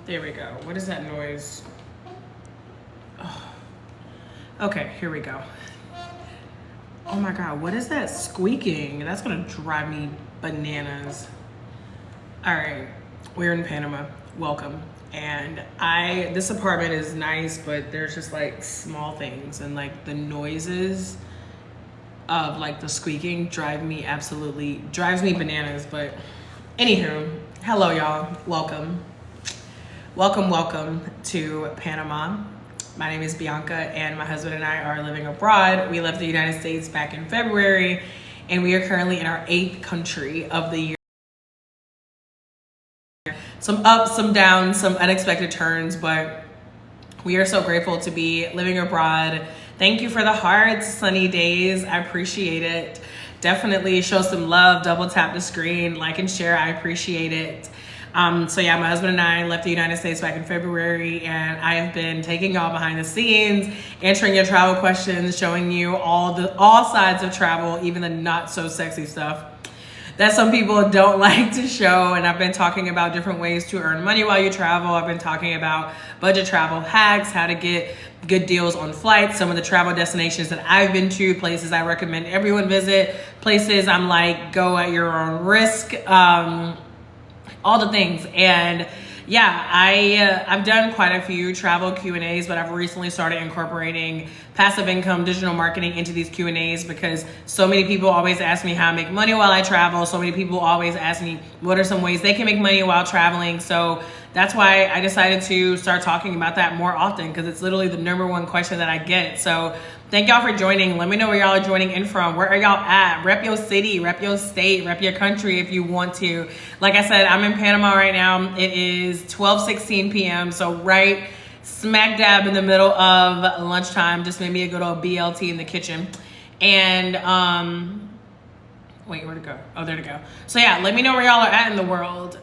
There we go. What is that noise? Oh. Okay, here we go. Oh my God, what is that squeaking? That's gonna drive me bananas. All right, we're in Panama. Welcome. And this apartment is nice, but there's just like small things and like the noises of like the squeaking drives me bananas. But anywho, hello y'all, welcome. Welcome to Panama. My name is Bianca and my husband and I are living abroad. We left the United States back in February and we are currently in our 8th country of the year. Some ups, some downs, some unexpected turns, but we are so grateful to be living abroad. Thank you for the hearts, sunny days. I appreciate it. Definitely show some love, double tap the screen, like and share. I appreciate it. So yeah, my husband and I left the United States back in February, and I have been taking y'all behind the scenes, answering your travel questions, showing you all sides of travel, even the not so sexy stuff that some people don't like to show. And I've been talking about different ways to earn money while you travel. I've been talking about budget travel hacks, how to get good deals on flights, some of the travel destinations that I've been to, places I recommend everyone visit, places I'm like, go at your own risk, all the things. And yeah, I've done quite a few travel Q&As, but I've recently started incorporating passive income, digital marketing into these Q&As because so many people always ask me how I make money while I travel. So many people always ask me what are some ways they can make money while traveling. So that's why I decided to start talking about that more often, because it's literally the number one question that I get. So thank y'all for joining. Let me know where y'all are joining in from. Where are y'all at? Rep your city, rep your state, rep your country if you want to. Like I said, I'm in Panama right now. It is 12:16 p.m. So right smack dab in the middle of lunchtime. Just made me a good old BLT in the kitchen. And wait, where'd it go? Oh, there to go. So yeah, let me know where y'all are at in the world.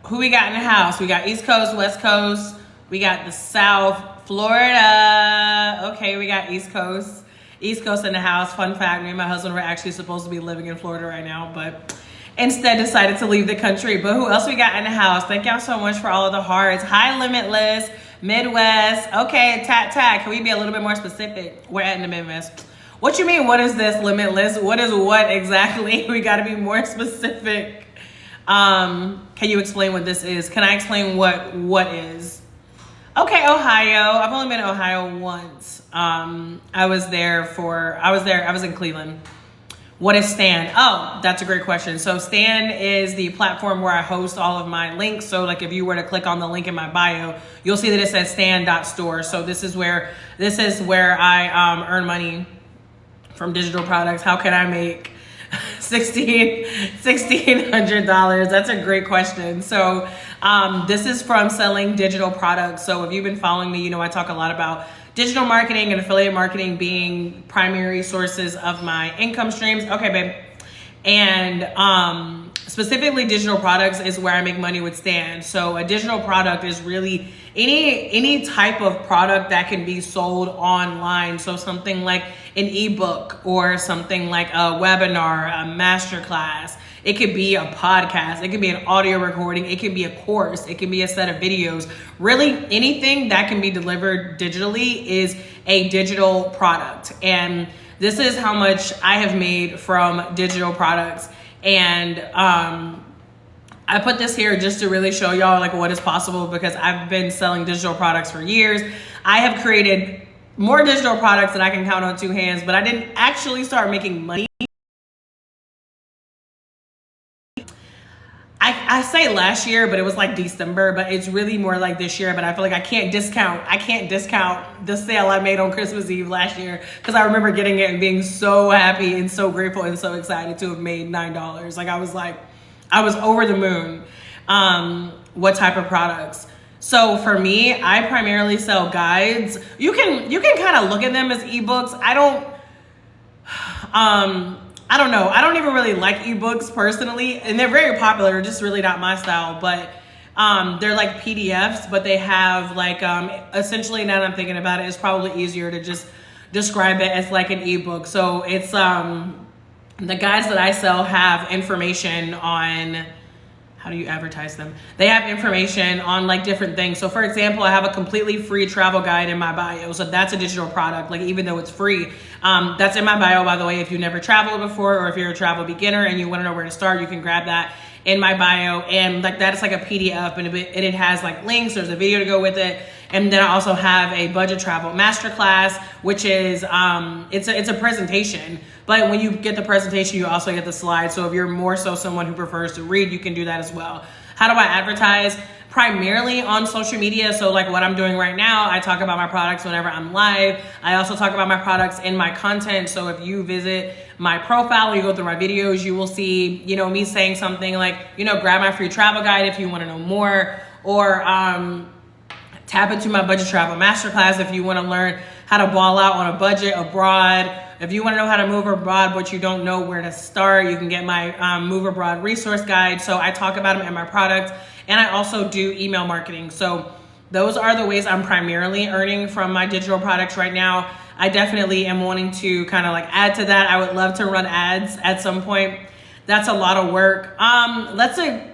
Who we got in the house? We got East Coast, West Coast. We got the South, Florida. Okay, we got East Coast. East Coast in the house. Fun fact, me and my husband were actually supposed to be living in Florida right now, but instead decided to leave the country. But who else we got in the house? Thank y'all so much for all of the hearts. Hi, Limitless, Midwest. Okay, tat. Can we be a little bit more specific? We're at in the Midwest. What you mean, what is this, Limitless? What is what exactly? We got to be more specific. Can you explain what this is? Can I explain what is? Okay, Ohio. I've only been to Ohio once. I was in Cleveland. What is Stan? Oh, that's a great question. So Stan is the platform where I host all of my links. So like if you were to click on the link in my bio, you'll see that it says stan.store. So this is where I earn money from digital products. How can I make $1,600? That's a great question. So this is from selling digital products. So if you've been following me, you know I talk a lot about digital marketing and affiliate marketing being primary sources of my income streams. Okay, babe. And specifically digital products is where I make money with Stan. So a digital product is really any type of product that can be sold online. So something like an ebook or something like a webinar, a masterclass. It could be a podcast. It could be an audio recording. It could be a course. It could be a set of videos. Really anything that can be delivered digitally is a digital product. And this is how much I have made from digital products. And I put this here just to really show y'all like what is possible, because I've been selling digital products for years. I have created more digital products than I can count on two hands, but I didn't actually start making money. I say last year, but it was like December, but it's really more like this year. But I feel like I can't discount the sale I made on Christmas Eve last year, because I remember getting it and being so happy and so grateful and so excited to have made $9. Like I was over the moon. What type of products? So for me, I primarily sell guides. You can kind of look at them as ebooks. I don't know. I don't even really like ebooks personally, and they're very popular, just really not my style. But they're like PDFs, but they have like essentially, now that I'm thinking about it, it's probably easier to just describe it as like an ebook. So it's the guides that I sell have information on how do you advertise them? They have information on like different things. So for example, I have a completely free travel guide in my bio. So that's a digital product, like even though it's free, that's in my bio, by the way. If you never traveled before, or if you're a travel beginner and you want to know where to start, you can grab that in my bio. And like that is like a PDF, and it has like links. There's a video to go with it. And then I also have a budget travel masterclass, which is it's a presentation. But when you get the presentation, you also get the slides. So if you're more so someone who prefers to read, you can do that as well. How do I advertise? Primarily on social media. So like what I'm doing right now, I talk about my products whenever I'm live. I also talk about my products in my content. So if you visit my profile, you go through my videos, you will see, you know, me saying something like, you know, grab my free travel guide if you want to know more, or tap into my budget travel masterclass if you want to learn how to ball out on a budget abroad. If you want to know how to move abroad, but you don't know where to start, you can get my Move Abroad resource guide. So I talk about them in my products, and I also do email marketing. So those are the ways I'm primarily earning from my digital products right now. I definitely am wanting to kind of like add to that. I would love to run ads at some point. That's a lot of work. Let's say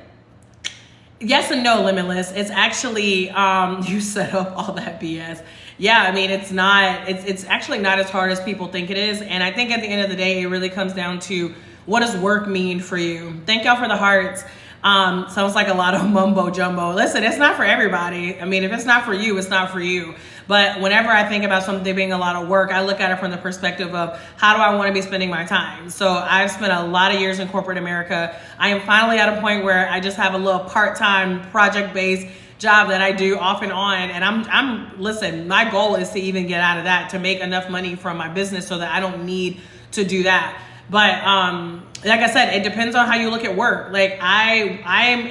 yes and no, Limitless. It's actually, you set up all that BS. Yeah, I mean, it's actually not as hard as people think it is. And I think at the end of the day, it really comes down to what does work mean for you? Thank y'all for the hearts. Sounds like a lot of mumbo jumbo. Listen, it's not for everybody. I mean, if it's not for you, it's not for you. But whenever I think about something being a lot of work, I look at it from the perspective of how do I want to be spending my time? So I've spent a lot of years in corporate America. I am finally at a point where I just have a little part-time project-based job that I do off and on. And listen, my goal is to even get out of that, to make enough money from my business so that I don't need to do that. But like I said, it depends on how you look at work. Like I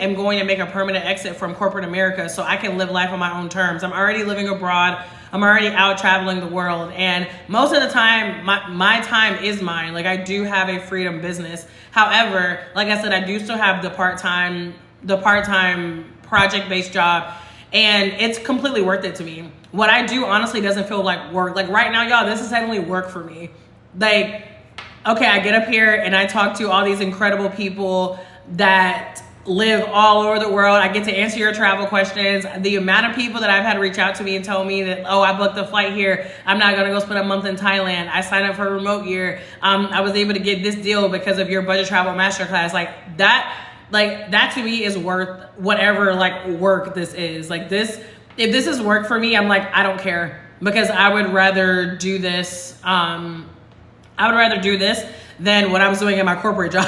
am going to make a permanent exit from corporate America so I can live life on my own terms. I'm already living abroad. I'm already out traveling the world. And most of the time, my time is mine. Like I do have a freedom business. However, like I said, I do still have the part-time project-based job, and it's completely worth it to me. What I do honestly doesn't feel like work. Like right now, y'all, this is definitely work for me. Like, okay, I get up here and I talk to all these incredible people that live all over the world. I get to answer your travel questions. The amount of people that I've had reach out to me and tell me that, oh, I booked a flight here, I'm not gonna go spend a month in Thailand, I signed up for a remote year, I was able to get this deal because of your budget travel masterclass. Like that to me is worth whatever like work this is. Like this, if this is work for me, I'm like, I don't care, because I would rather do this. Than what I was doing in my corporate job.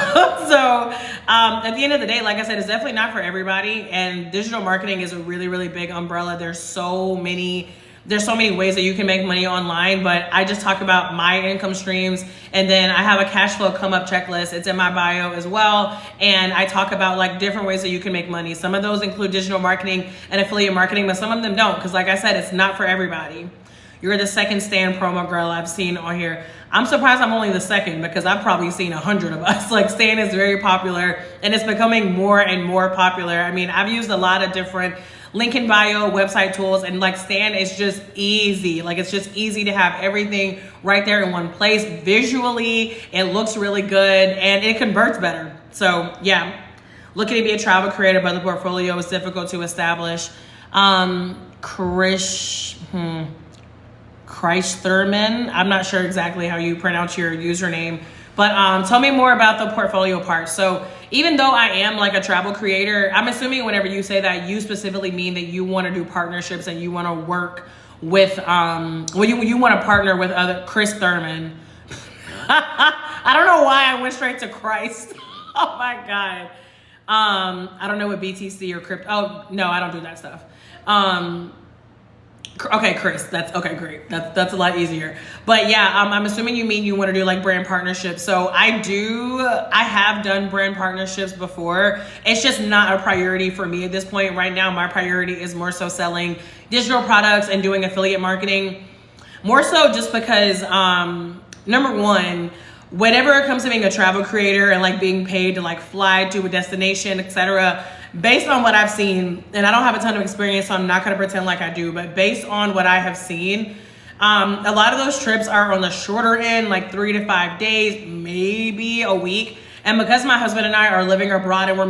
So at the end of the day, like I said, it's definitely not for everybody. And digital marketing is a really, really big umbrella. There's so many ways that you can make money online, but I just talk about my income streams. And then I have a cash flow come up checklist. It's in my bio as well. And I talk about like different ways that you can make money. Some of those include digital marketing and affiliate marketing, but some of them don't. Because like I said, it's not for everybody. You're the second Stan promo girl I've seen on here. I'm surprised I'm only the second, because I've probably seen 100 of us. Like Stan is very popular, and it's becoming more and more popular. I mean, I've used a lot of different link in bio website tools, and like Stan is just easy. Like it's just easy to have everything right there in one place. Visually, it looks really good and it converts better. So yeah, looking to be a travel creator, but the portfolio is difficult to establish. Christ Thurman. I'm not sure exactly how you pronounce your username, but tell me more about the portfolio part. So even though I am like a travel creator, I'm assuming whenever you say that, you specifically mean that you want to do partnerships and you want to work with, you want to partner with other Chris Thurman. I don't know why I went straight to Christ. Oh my God. I don't know what BTC or crypto. Oh no, I don't do that stuff. Okay, Chris, that's okay, great. That's a lot easier. But yeah, I'm assuming you mean you want to do like brand partnerships. So I have done brand partnerships before. It's just not a priority for me at this point. Right now, my priority is more so selling digital products and doing affiliate marketing. More so just because, number one, whenever it comes to being a travel creator and like being paid to like fly to a destination, etc., based on what I've seen, and I don't have a ton of experience, so I'm not going to pretend like I do, but based on what I have seen, a lot of those trips are on the shorter end, like 3 to 5 days, maybe a week. And because my husband and I are living abroad and we're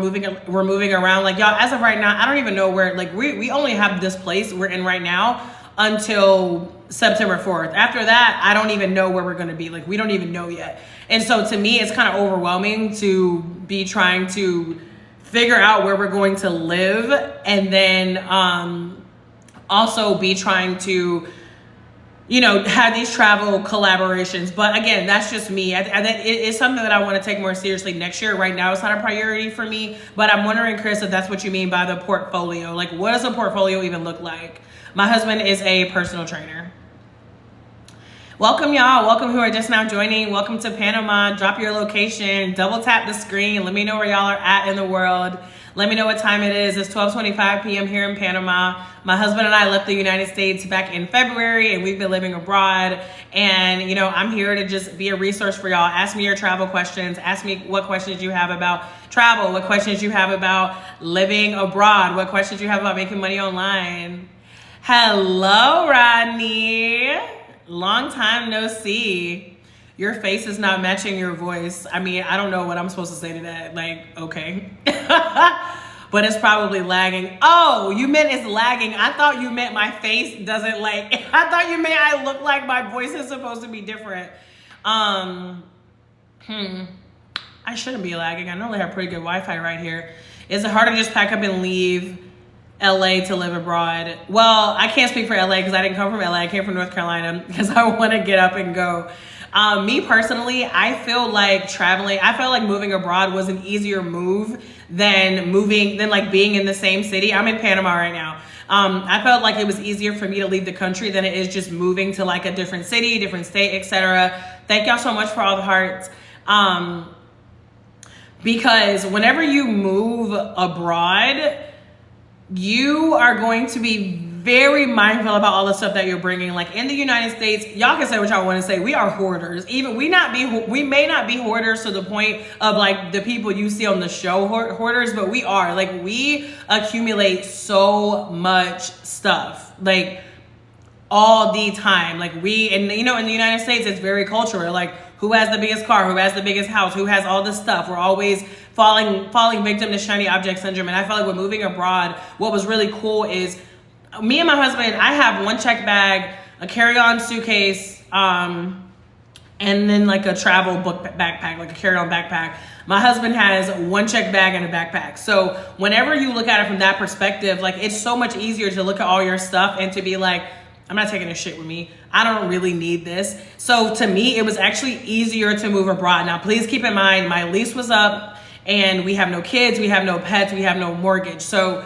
moving around, like y'all, as of right now, I don't even know where, like we only have this place we're in right now until September 4th. After that, I don't even know where we're going to be. Like we don't even know yet. And so to me, it's kind of overwhelming to be trying to figure out where we're going to live, and then also be trying to, you know, have these travel collaborations. But again, that's just me. It's something that I want to take more seriously next year. Right now, it's not a priority for me, but I'm wondering, Chris, if that's what you mean by the portfolio. Like, what does a portfolio even look like? My husband is a personal trainer. Welcome, y'all. Welcome who are just now joining. Welcome to Panama. Drop your location. Double tap the screen. Let me know where y'all are at in the world. Let me know what time it is. It's 12:25 p.m. here in Panama. My husband and I left the United States back in February, and we've been living abroad. And, you know, I'm here to just be a resource for y'all. Ask me your travel questions. Ask me what questions you have about travel, what questions you have about living abroad, what questions you have about making money online. Hello, Rodney. Long time no see. Your face is not matching your voice. I mean, I don't know what I'm supposed to say to that. Like, okay. But it's probably lagging. Oh, you meant it's lagging. I thought you meant my face doesn't like, I thought you meant I look like my voice is supposed to be different. I shouldn't be lagging. I normally have pretty good Wi-Fi right here. Is it hard to just pack up and leave LA to live abroad? Well, I can't speak for LA because I didn't come from LA. I came from North Carolina because I want to get up and go. Me personally, I feel like moving abroad was an easier move than like being in the same city. I'm in Panama right now. I felt like it was easier for me to leave the country than it is just moving to like a different city, different state, etc. Thank y'all so much for all the hearts. Because whenever you move abroad, you are going to be very mindful about all the stuff that you're bringing. Like in the United States, y'all can say what y'all want to say. We are hoarders. Even we may not be hoarders to the point of like the people you see on the show hoarders, but we are. Like we accumulate so much stuff, like all the time. Like and you know, in the United States, it's very cultural. Like who has the biggest car, who has the biggest house, who has all this stuff. We're always falling victim to shiny object syndrome. And I felt like when moving abroad, what was really cool is me and my husband, I have one check bag, a carry-on suitcase, and then like a travel book backpack, like a carry-on backpack. My husband has one check bag and a backpack. So whenever you look at it from that perspective, like it's so much easier to look at all your stuff and to be like, I'm not taking this shit with me. I don't really need this. So to me, it was actually easier to move abroad. Now, please keep in mind, my lease was up and we have no kids, we have no pets, we have no mortgage. So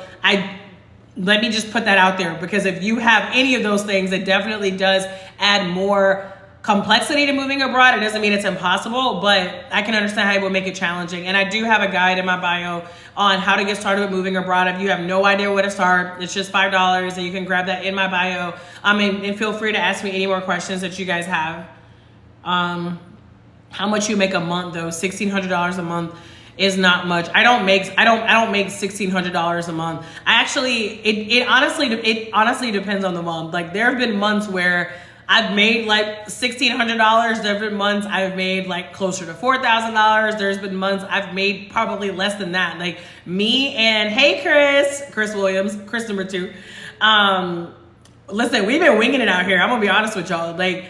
let me just put that out there, because if you have any of those things, it definitely does add more complexity to moving abroad. It doesn't mean it's impossible, but I can understand how it would make it challenging. And I do have a guide in my bio on how to get started with moving abroad. If you have no idea where to start, it's just $5, and you can grab that in my bio. And feel free to ask me any more questions that you guys have. How much you make a month though? $1,600 a month is not much. I don't make $1,600 a month. It honestly depends on the month. Like there have been months where I've made like $1,600. There have been months I've made like closer to $4,000. There's been months I've made probably less than that. Like me and hey Chris Williams, Chris number 2. Listen, we've been winging it out here. I'm gonna be honest with y'all. Like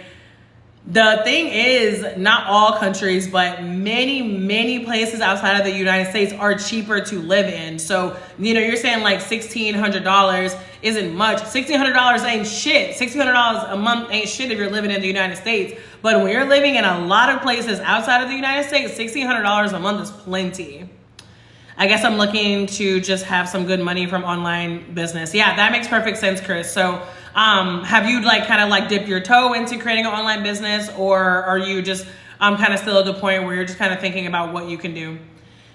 the thing is, not all countries, but many places outside of the United States are cheaper to live in. So, you know, you're saying like $1,600 isn't much. $1,600 ain't shit. $1,600 a month ain't shit if you're living in the United States. But when you're living in a lot of places outside of the United States, $1,600 a month is plenty. I guess I'm looking to just have some good money from online business. Yeah, that makes perfect sense, Chris. So have you like kind of like dipped your toe into creating an online business, or are you just kind of still at the point where you're just kind of thinking about what you can do?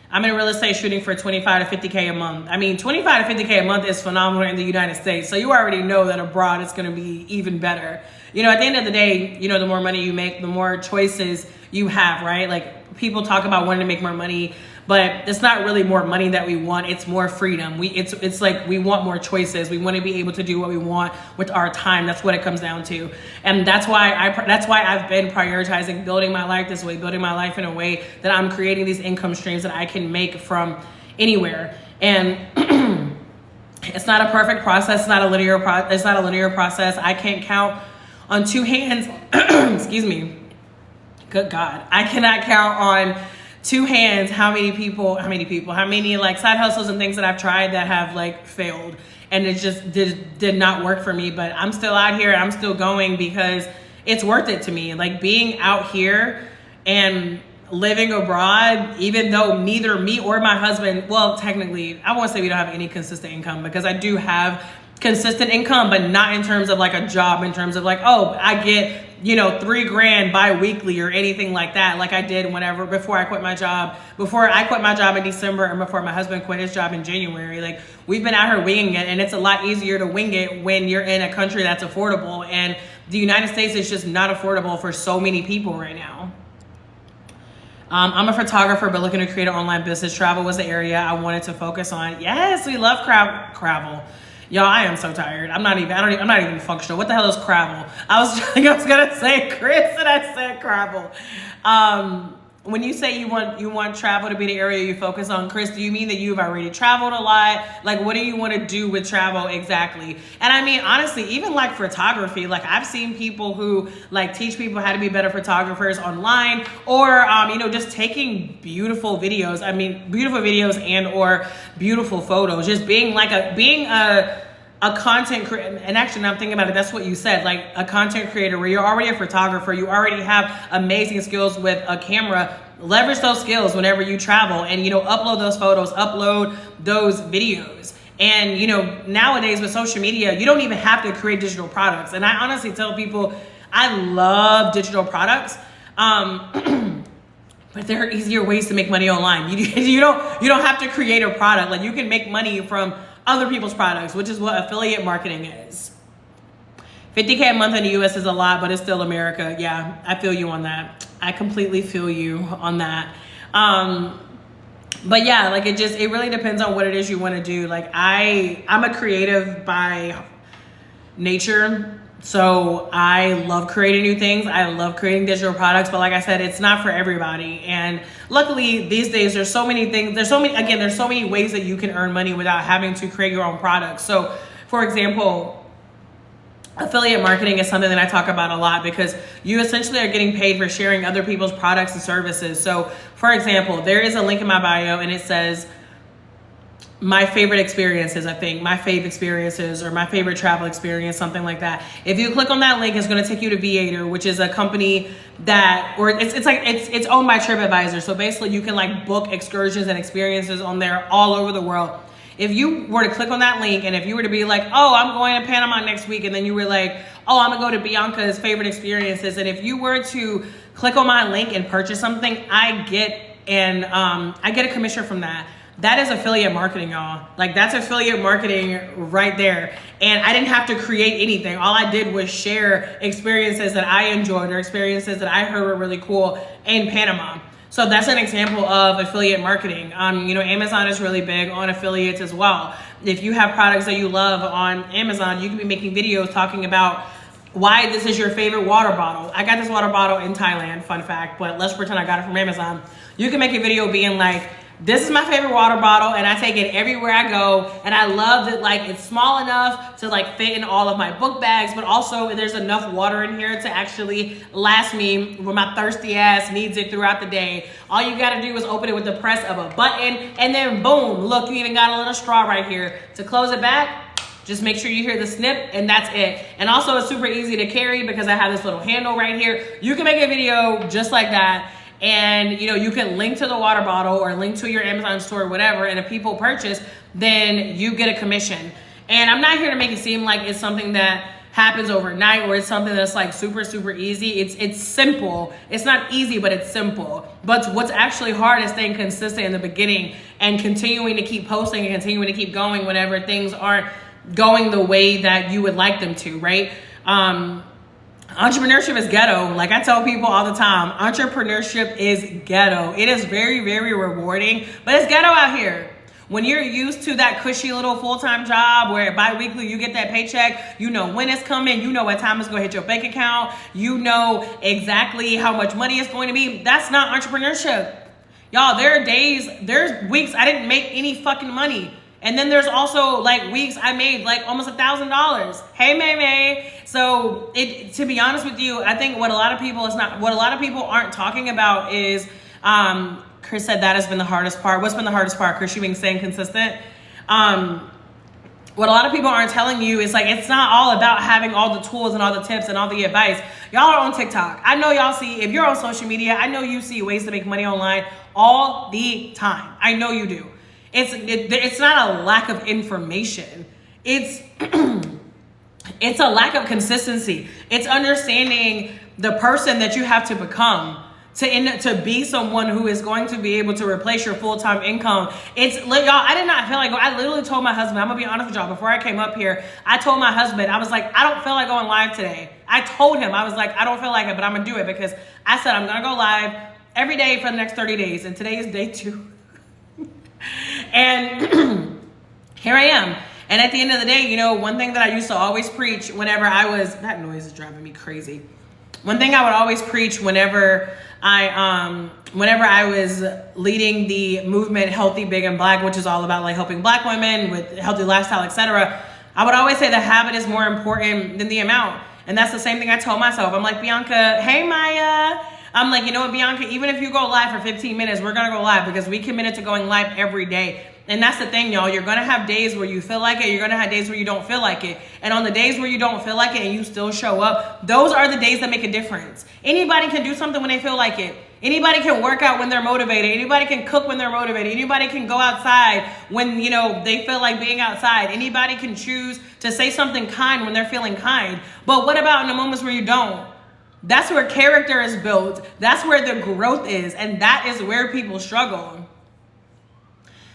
I'm in real estate shooting for 25 to 50K a month. I mean, 25 to 50K a month is phenomenal in the United States. So you already know that abroad it's going to be even better. You know, at the end of the day, you know, the more money you make, the more choices you have, right? Like people talk about wanting to make more money, but it's not really more money that we want. It's more freedom. It's like we want more choices. We want to be able to do what we want with our time. That's what it comes down to. And that's why I've been prioritizing building my life this way, building my life in a way that I'm creating these income streams that I can make from anywhere. And it's not a perfect process. It's not a linear process. I can't count on two hands. Excuse me. Good God. I cannot count on two hands how many like side hustles and things that I've tried that have like failed, and it just did not work for me. But I'm still out here. I'm still going because it's worth it to me. Like being out here and living abroad, even though neither me or my husband, well, technically, I won't say we don't have any consistent income, because I do have consistent income, but not in terms of like a job, in terms of like, oh, I get, $3,000 bi-weekly or anything like that. Like I did before I quit my job in December, and before my husband quit his job in January. Like we've been out here winging it, and it's a lot easier to wing it when you're in a country that's affordable. And the United States is just not affordable for so many people right now. I'm a photographer, but looking to create an online business. Travel was the area I wanted to focus on. Yes, we love travel. Y'all, I am so tired. I'm not even functional. What the hell is travel? I was gonna say Chris, and I said travel. When you say you want travel to be the area you focus on, Chris, do you mean that you've already traveled a lot? Like, what do you want to do with travel exactly? And I mean, honestly, even like photography, like I've seen people who like teach people how to be better photographers online, or, just taking beautiful videos. I mean, beautiful videos and or beautiful photos, just being a content creator. And actually, now I'm thinking about it, that's what you said, like a content creator where you're already a photographer, you already have amazing skills with a camera. Leverage those skills whenever you travel, and upload those photos, upload those videos. And nowadays with social media, you don't even have to create digital products. And I honestly tell people I love digital products, but there are easier ways to make money online. You don't have to create a product. Like you can make money from other people's products, which is what affiliate marketing is. $50K a month in the US is a lot, but it's still America. Yeah, I feel you on that. I completely feel you on that. But yeah, like it really depends on what it is you want to do. Like I'm a creative by nature, so I love creating new things. I love creating digital products, but like I said, it's not for everybody. And luckily these days there's so many ways that you can earn money without having to create your own products. So for example, affiliate marketing is something that I talk about a lot, because you essentially are getting paid for sharing other people's products and services. So for example, there is a link in my bio and it says my favorite experiences, I think my fave experiences, or my favorite travel experience, something like that. If you click on that link, it's going to take you to Viator, which is a company it's owned by TripAdvisor. So basically you can like book excursions and experiences on there all over the world. If you were to click on that link, and if you were to be like, oh, I'm going to Panama next week, and then you were like, oh, I'm gonna go to Bianca's favorite experiences, and if you were to click on my link and purchase something, I get a commission from that. That is affiliate marketing, y'all. Like that's affiliate marketing right there. And I didn't have to create anything. All I did was share experiences that I enjoyed, or experiences that I heard were really cool in Panama. So that's an example of affiliate marketing. Amazon is really big on affiliates as well. If you have products that you love on Amazon, you can be making videos talking about why this is your favorite water bottle. I got this water bottle in Thailand, fun fact, but let's pretend I got it from Amazon. You can make a video being like, this is my favorite water bottle, and I take it everywhere I go, and I love that like it's small enough to like fit in all of my book bags, but also there's enough water in here to actually last me when my thirsty ass needs it throughout the day. All you gotta do is open it with the press of a button, and then boom, look, you even got a little straw right here. To close it back, just make sure you hear the snip, and that's it. And also it's super easy to carry because I have this little handle right here. You can make a video just like that. And you can link to the water bottle or link to your Amazon store or whatever, and if people purchase, then you get a commission. And I'm not here to make it seem like it's something that happens overnight, or it's something that's like super easy. It's simple. It's not easy, but it's simple. But what's actually hard is staying consistent in the beginning and continuing to keep posting and continuing to keep going whenever things aren't going the way that you would like them to, right? Entrepreneurship is ghetto. Like I tell people all the time, entrepreneurship is ghetto. It is very, very rewarding, but it's ghetto out here. When you're used to that cushy little full-time job where bi-weekly you get that paycheck, you know when it's coming, you know what time it's going to hit your bank account, you know exactly how much money it's going to be. That's not entrepreneurship. Y'all, there are days, there's weeks I didn't make any fucking money. And then there's also like weeks I made like almost $1,000. Hey, May. So to be honest with you, I think what a lot of people aren't talking about is, Chris said that has been the hardest part. What's been the hardest part, Chris? You being staying consistent. What a lot of people aren't telling you is like, it's not all about having all the tools and all the tips and all the advice. Y'all are on TikTok. I know y'all see, if you're on social media, I know you see ways to make money online all the time. I know you do. It's not a lack of information. It's it's a lack of consistency. It's understanding the person that you have to become to be someone who is going to be able to replace your full-time income. It's like, y'all, I did not feel like, I literally told my husband, I'm gonna be honest with y'all, before I came up here, I told my husband, I was like, I don't feel like going live today. I told him, I was like, I don't feel like it, but I'm gonna do it because I said I'm gonna go live every day for the next 30 days. And today is day 2. And here I am. And at the end of the day, you know, one thing that I used to always preach whenever that noise is driving me crazy. One thing I would always preach whenever I was leading the movement Healthy, Big, and Black, which is all about like helping Black women with healthy lifestyle, etc. I would always say the habit is more important than the amount. And that's the same thing I told myself. I'm like, Bianca, hey, Maya. I'm like, you know what, Bianca, even if you go live for 15 minutes, we're going to go live because we committed to going live every day. And that's the thing, y'all. You're going to have days where you feel like it. You're going to have days where you don't feel like it. And on the days where you don't feel like it and you still show up, those are the days that make a difference. Anybody can do something when they feel like it. Anybody can work out when they're motivated. Anybody can cook when they're motivated. Anybody can go outside when, you know, they feel like being outside. Anybody can choose to say something kind when they're feeling kind. But what about in the moments where you don't? That's where character is built. That's where the growth is. And that is where people struggle.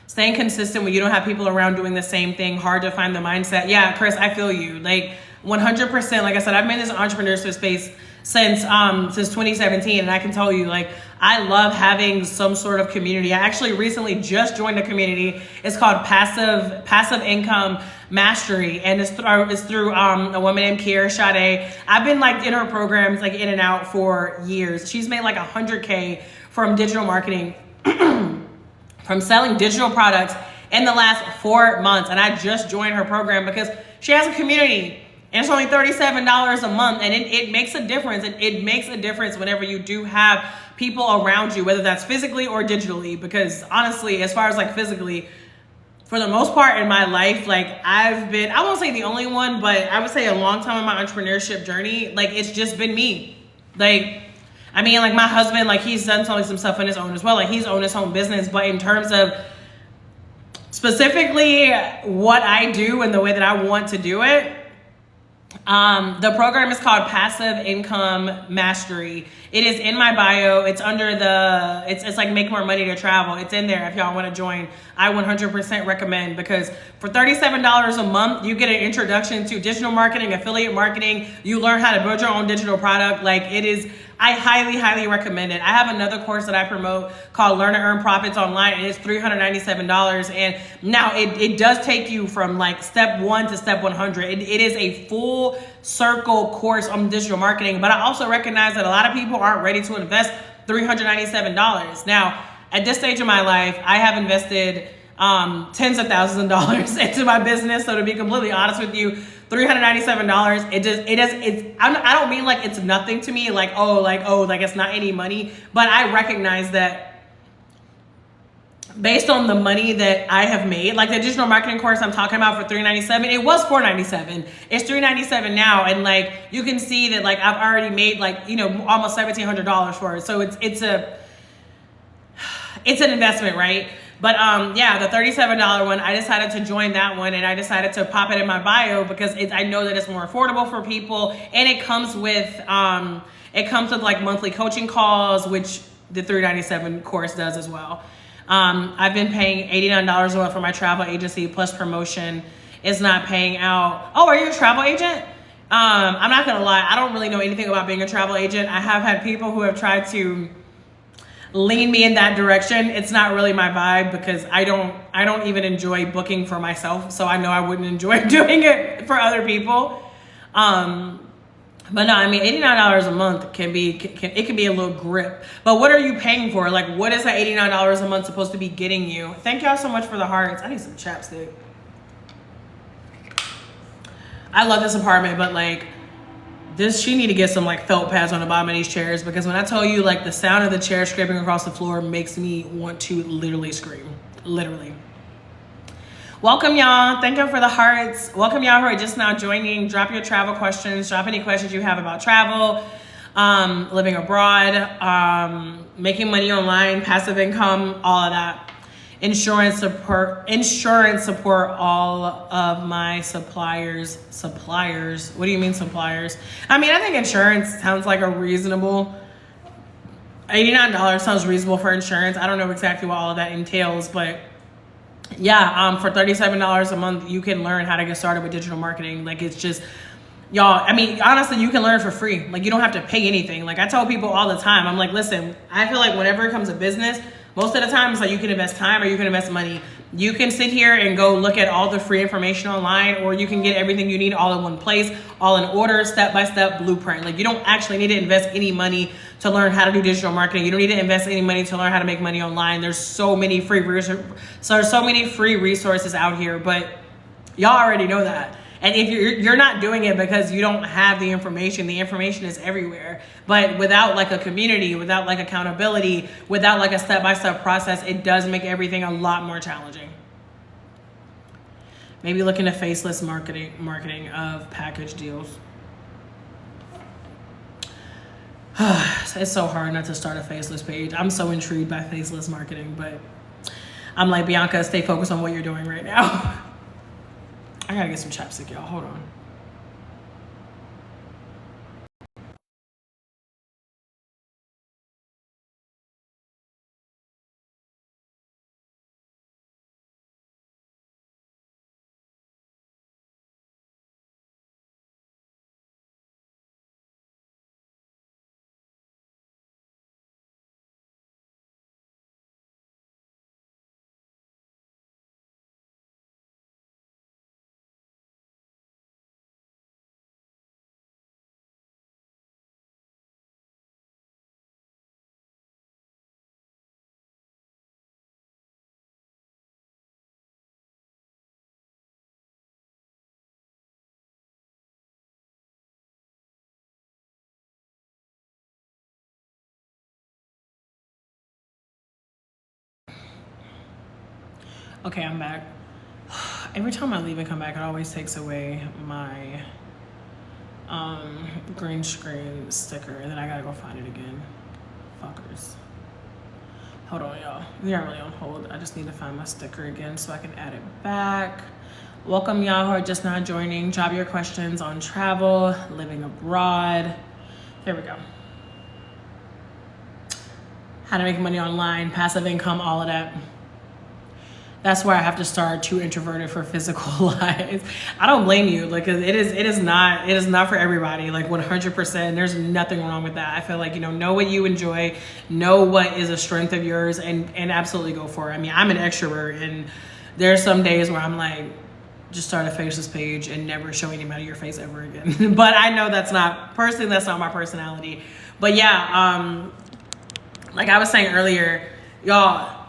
Staying consistent when you don't have people around doing the same thing, hard to find the mindset. Yeah, Chris, I feel you. Like 100%. Like I said, I've been in this entrepreneurship space since 2017. And I can tell you, like, I love having some sort of community. I actually recently just joined a community. It's called Passive Income Mastery, and it's through a woman named Kiera Sade. I've been like in her programs, like in and out for years. She's made like $100K from digital marketing, from selling digital products in the last 4 months. And I just joined her program because she has a community. And it's only $37 a month, and it makes a difference. It makes a difference whenever you do have people around you, whether that's physically or digitally. Because honestly, as far as like physically, for the most part in my life, like I've been, I won't say the only one, but I would say a long time in my entrepreneurship journey, like it's just been me. Like, I mean, like my husband, like he's done some stuff on his own as well. Like he's owned his own business, but in terms of specifically what I do and the way that I want to do it, the program is called Passive Income Mastery. It is in my bio. It's under it's like Make More Money to Travel. It's in there if y'all want to join. I 100% recommend, because for $37 a month, you get an introduction to digital marketing, affiliate marketing. You learn how to build your own digital product. Like it is, I highly, highly recommend it. I have another course that I promote called Learn to Earn Profits Online, and it's $397. And now it does take you from like step 1 to step 100. It is a full circle course on digital marketing, but I also recognize that a lot of people aren't ready to invest $397. Now, at this stage of my life, I have invested tens of thousands of dollars into my business. So to be completely honest with you, $397, I don't mean like it's nothing to me, like it's not any money, but I recognize that based on the money that I have made, like the digital marketing course I'm talking about for $397, it was $497. It's $397 now. And like, you can see that like I've already made like, you know, almost $1,700 for it. So it's an investment, right? But yeah, the $37 one, I decided to join that one, and I decided to pop it in my bio because I know that it's more affordable for people, and it comes with like monthly coaching calls, which the $397 course does as well. I've been paying $89 a month for my travel agency, plus promotion is not paying out. Oh, are you a travel agent? I'm not gonna lie, I don't really know anything about being a travel agent. I have had people who have tried to lean me in that direction. It's not really my vibe because I don't even enjoy booking for myself, so I know I wouldn't enjoy doing it for other people. But no, I mean, $89 a month can be a little grip. But what are you paying for? Like, what is that $89 a month supposed to be getting you? Thank y'all so much for the hearts. I need some chapstick. I love this apartment, but like she need to get some like felt pads on the bottom of these chairs, because when I tell you, like, the sound of the chair scraping across the floor makes me want to literally scream. Literally. Welcome, y'all. Thank you for the hearts. Welcome, y'all who are just now joining. Drop your travel questions. Drop any questions you have about travel, living abroad, making money online, passive income, all of that. Insurance support all of my suppliers. What do you mean suppliers? I mean, I think insurance sounds like a reasonable, $89 sounds reasonable for insurance. I don't know exactly what all of that entails, but yeah, for $37 a month, you can learn how to get started with digital marketing. Like, it's just, y'all, I mean, honestly, you can learn for free. Like, you don't have to pay anything. Like, I tell people all the time, I'm like, listen, I feel like whenever it comes to business, most of the time it's like you can invest time or you can invest money. You can sit here and go look at all the free information online, or you can get everything you need all in one place, all in order, step-by-step blueprint. Like, you don't actually need to invest any money to learn how to do digital marketing. You don't need to invest any money to learn how to make money online. There's so many free resources out here, but y'all already know that. And if you're not doing it because you don't have the information is everywhere. But without like a community, without like accountability, without like a step-by-step process, it does make everything a lot more challenging. Maybe look into faceless marketing of package deals. It's so hard not to start a faceless page. I'm so intrigued by faceless marketing, but I'm like, Bianca, stay focused on what you're doing right now. I gotta get some chapstick, y'all. Hold on. Okay, I'm back. Every time I leave and come back, it always takes away my green screen sticker, and then I gotta go find it again. Fuckers. Hold on, y'all. We aren't really on hold. I just need to find my sticker again so I can add it back. Welcome, y'all who are just now joining. Drop your questions on travel, living abroad. Here we go. How to make money online, passive income, all of that. That's where I have to start too introverted for physical lives. I don't blame you. Like, it is not for everybody. Like, 100%. There's nothing wrong with that. I feel like, know what you enjoy, know what is a strength of yours, and absolutely go for it. I mean, I'm an extrovert, and there's some days where I'm like, just start a faceless page and never show anybody your face ever again. But I know that's not my personality. But yeah, like I was saying earlier, y'all,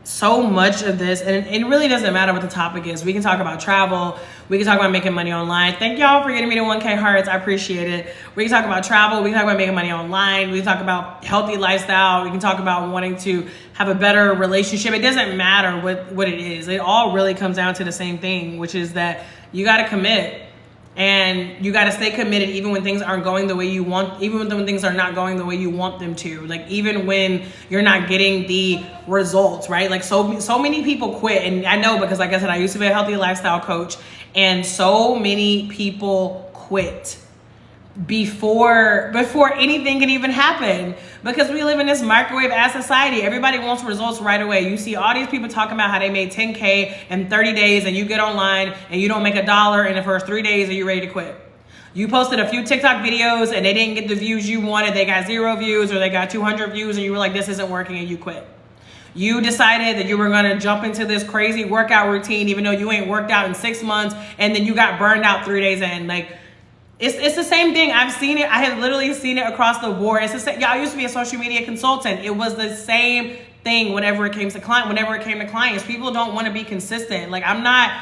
so much of this, and it really doesn't matter what the topic is. We can talk about travel. We can talk about making money online. Thank y'all for getting me to 1K hearts. I appreciate it. We can talk about travel. We can talk about making money online. We can talk about healthy lifestyle. We can talk about wanting to have a better relationship. It doesn't matter what it is. It all really comes down to the same thing, which is that you got to commit. And you got to stay committed even when things aren't going the way you want, even when things are not going the way you want them to. Like, even when you're not getting the results, right? Like, so many people quit. And I know, because like I said, I used to be a healthy lifestyle coach, and so many people quit before anything can even happen, because we live in this microwave ass society. Everybody wants results right away. You see all these people talking about how they made 10K in 30 days, and you get online and you don't make $1 in the first 3 days and you're ready to quit. You posted a few TikTok videos and they didn't get the views you wanted. They got 0 views or they got 200 views and you were like, this isn't working, and you quit. You decided that you were gonna jump into this crazy workout routine even though you ain't worked out in 6 months, and then you got burned out 3 days in. Like, it's the same thing. I've seen it. I have literally seen it across the board. It's the same. Y'all, I used to be a social media consultant. It was the same thing whenever it came to clients. People don't want to be consistent. Like, I'm not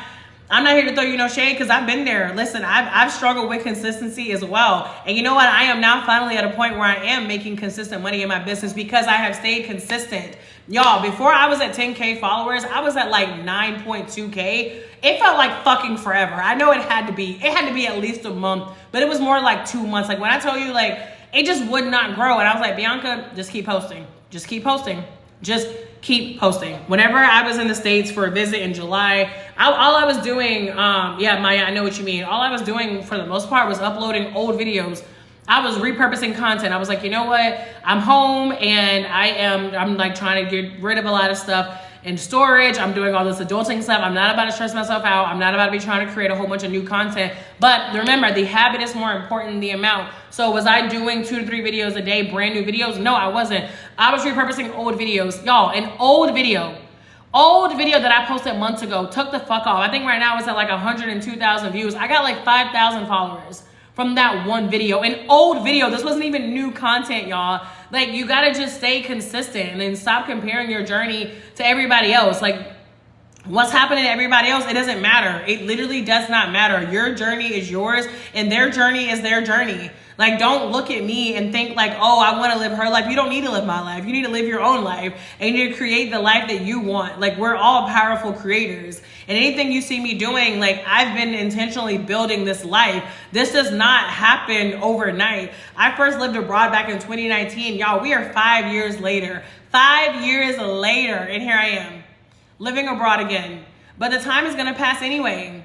here to throw you no shade because I've been there. Listen, I've struggled with consistency as well. And you know what? I am now finally at a point where I am making consistent money in my business because I have stayed consistent. Y'all, before I was at 10K followers, I was at like 9.2K. It felt like fucking forever. I know it had to be at least a month, but it was more like 2 months. Like when I tell you, like, it just would not grow. And I was like, Bianca, just keep posting. Just keep posting. Just keep posting. Whenever I was in the States for a visit in July, all I was doing, yeah, Maya, I know what you mean. All I was doing for the most part was uploading old videos. I was repurposing content. I was like, you know what? I'm home and I'm like trying to get rid of a lot of stuff in storage. I'm doing all this adulting stuff. I'm not about to stress myself out. I'm not about to be trying to create a whole bunch of new content. But remember, the habit is more important than the amount. So was I doing 2 to 3 videos a day, brand new videos? No, I wasn't. I was repurposing old videos. Y'all, an old video that I posted months ago took the fuck off. I think right now it's at like 102,000 views. I got like 5,000 followers from that one video. An old video. This wasn't even new content, y'all. Like, you gotta just stay consistent and then stop comparing your journey to everybody else. Like, what's happening to everybody else, it doesn't matter. It literally does not matter. Your journey is yours and their journey is their journey. Like, don't look at me and think like, oh, I want to live her life. You don't need to live my life. You need to live your own life and you need to create the life that you want. Like, we're all powerful creators. And anything you see me doing, like, I've been intentionally building this life. This does not happen overnight. I first lived abroad back in 2019. Y'all, we are 5 years later. 5 years later, and here I am, living abroad again. But the time is gonna pass anyway.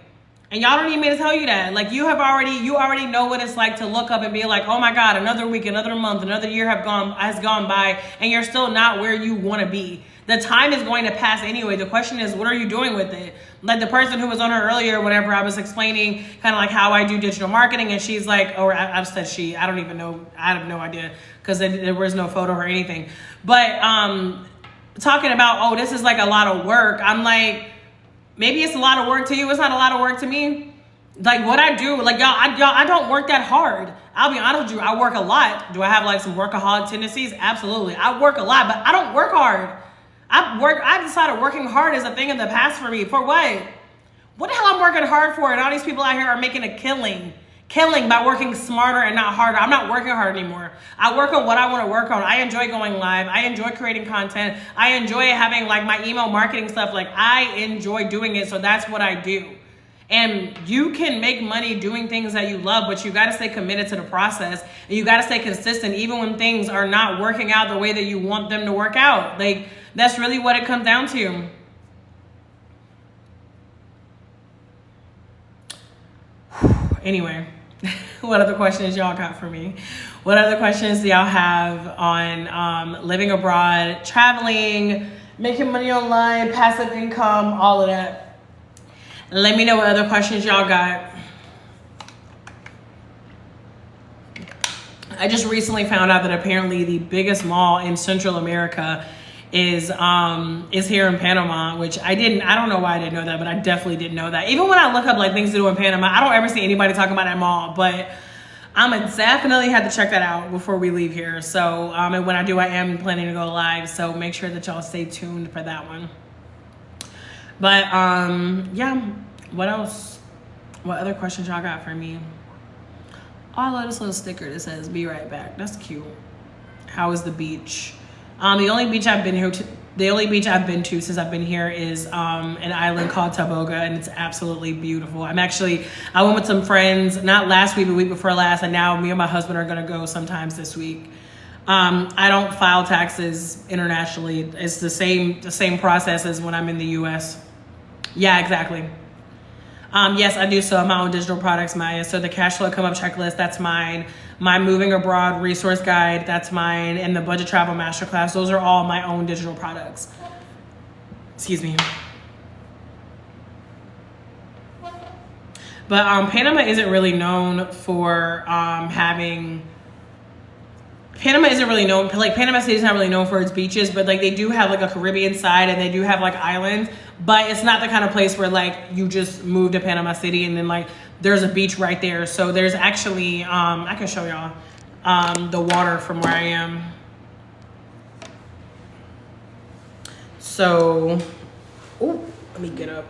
And y'all don't need me to tell you that. Like, you already know what it's like to look up and be like, oh my God, another week, another month, another year has gone by, and you're still not where you want to be. The time is going to pass anyway. The question is, what are you doing with it? Like the person who was on her earlier, whenever I was explaining kind of like how I do digital marketing, and she's like, or I've said she, I don't even know, I have no idea because there was no photo or anything. But talking about, oh, this is like a lot of work. I'm like, maybe it's a lot of work to you. It's not a lot of work to me. Like what I do, like y'all, I don't work that hard. I'll be honest with you, I work a lot. Do I have like some workaholic tendencies? Absolutely. I work a lot, but I don't work hard. I decided working hard is a thing in the past for me. For what? What the hell I'm working hard for? And all these people out here are making a killing by working smarter and not harder. I'm not working hard anymore. I work on what I want to work on. I enjoy going live. I enjoy creating content. I enjoy having like my email marketing stuff. Like I enjoy doing it. So that's what I do. And you can make money doing things that you love, but you got to stay committed to the process and you got to stay consistent even when things are not working out the way that you want them to work out. Like that's really what it comes down to. Anyway, what other questions y'all got for me? What other questions do y'all have on living abroad, traveling, making money online, passive income, all of that? Let me know what other questions y'all got. I just recently found out that apparently the biggest mall in Central America is here in Panama, which I don't know why I didn't know that, but I definitely didn't know that. Even when I look up like things to do in Panama, I don't ever see anybody talking about that mall, but I'm gonna definitely have to check that out before we leave here. So, and when I do, I am planning to go live, so make sure that y'all stay tuned for that one. But yeah, what else? What other questions y'all got for me? Oh, I love this little sticker that says "Be right back." That's cute. How is the beach? The only beach I've been to since I've been here is an island called Taboga, and it's absolutely beautiful. I went with some friends, not last week, but week before last, and now me and my husband are gonna go sometimes this week. I don't file taxes internationally. It's the same process as when I'm in the US. Yeah, exactly. Yes, I do sell my own digital products, Maya. So the cash flow come up checklist, that's mine. My moving abroad resource guide, that's mine. And the budget travel masterclass, those are all my own digital products. Excuse me. But Panama isn't really known for having. Panama isn't really known, like Panama City is not really known for its beaches, but like they do have like a Caribbean side and they do have like islands, but it's not the kind of place where like you just move to Panama City and then like there's a beach right there. So there's actually, I can show y'all the water from where I am. So, oh, let me get up.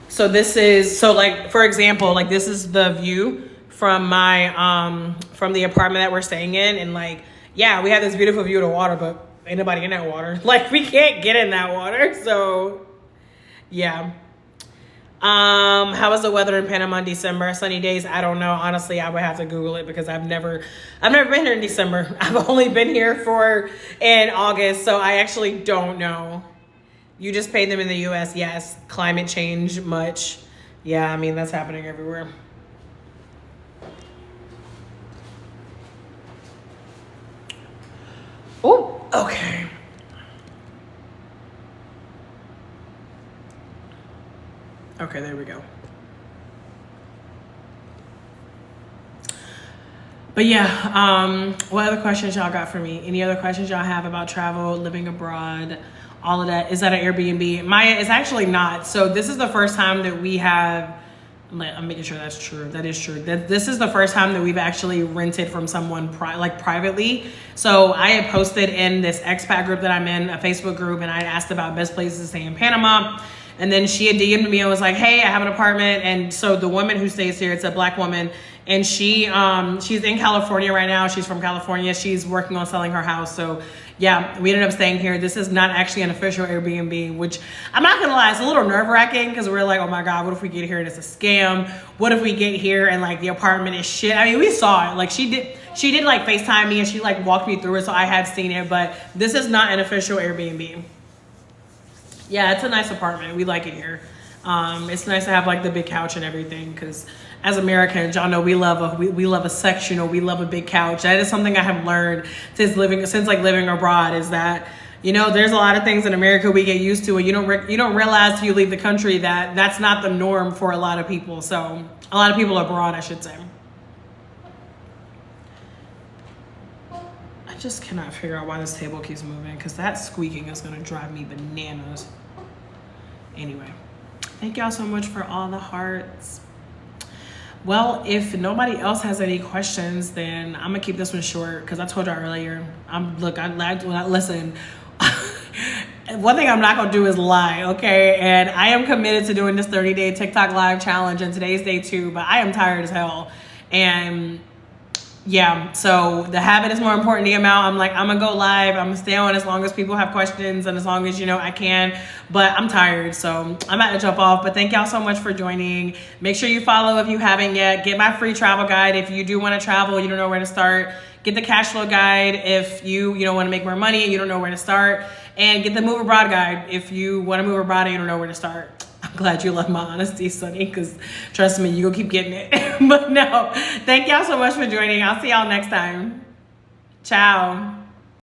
So this is, so like, for example, like this is the view from my, from the apartment that we're staying in. And like, yeah, we have this beautiful view of the water, but ain't nobody in that water. Like we can't get in that water. So yeah. How was the weather in Panama in December? Sunny days? I don't know. Honestly, I would have to Google it because I've never been here in December. I've only been here in August. So I actually don't know. You just paid them in the US. Yes. Climate change much. Yeah. I mean, that's happening everywhere. Oh, okay. Okay, there we go. But yeah, what other questions y'all got for me? Any other questions y'all have about travel, living abroad, all of that? Is that an Airbnb? Maya, it's actually not. So this is the first time that we have, I'm making sure that's true. That is true. This is the first time that we've actually rented from someone privately. So I had posted in this expat group that I'm in, a Facebook group, and I asked about best places to stay in Panama. And then she had DM'd me and was like, hey, I have an apartment. And so the woman who stays here, it's a Black woman. And she's in California right now. She's from California. She's working on selling her house. So yeah, we ended up staying here. This is not actually an official Airbnb, which I'm not gonna lie, it's a little nerve wracking because we're like, oh my God, what if we get here and it's a scam? What if we get here and like the apartment is shit? I mean, we saw it. Like she did like FaceTime me and she like walked me through it. So I had seen it, but this is not an official Airbnb. Yeah, it's a nice apartment. We like it here. It's nice to have like the big couch and everything because as Americans, y'all know we love a sectional, we love a big couch. That is something I have learned since living abroad is that, you know, there's a lot of things in America we get used to and you don't realize till you leave the country that that's not the norm for a lot of people. So a lot of people abroad, I should say. I just cannot figure out why this table keeps moving because that squeaking is going to drive me bananas. Anyway, thank y'all so much for all the hearts. Well, if nobody else has any questions, then I'm gonna keep this one short because I told y'all earlier. Listen. One thing I'm not gonna do is lie, okay? And I am committed to doing this 30-day TikTok live challenge, and today's day 2. But I am tired as hell, and yeah, so the habit is more important than the amount. I'm like, I'm gonna go live. I'm gonna stay on as long as people have questions and as long as, you know, I can. But I'm tired, so I'm about to jump off. But thank y'all so much for joining. Make sure you follow if you haven't yet. Get my free travel guide if you do want to travel. You don't know where to start. Get the cash flow guide if you want to make more money and you don't know where to start. And get the move abroad guide if you want to move abroad and you don't know where to start. I'm glad you love my honesty, Sunny, because trust me, you gonna keep getting it. But no, thank y'all so much for joining. I'll see y'all next time. Ciao.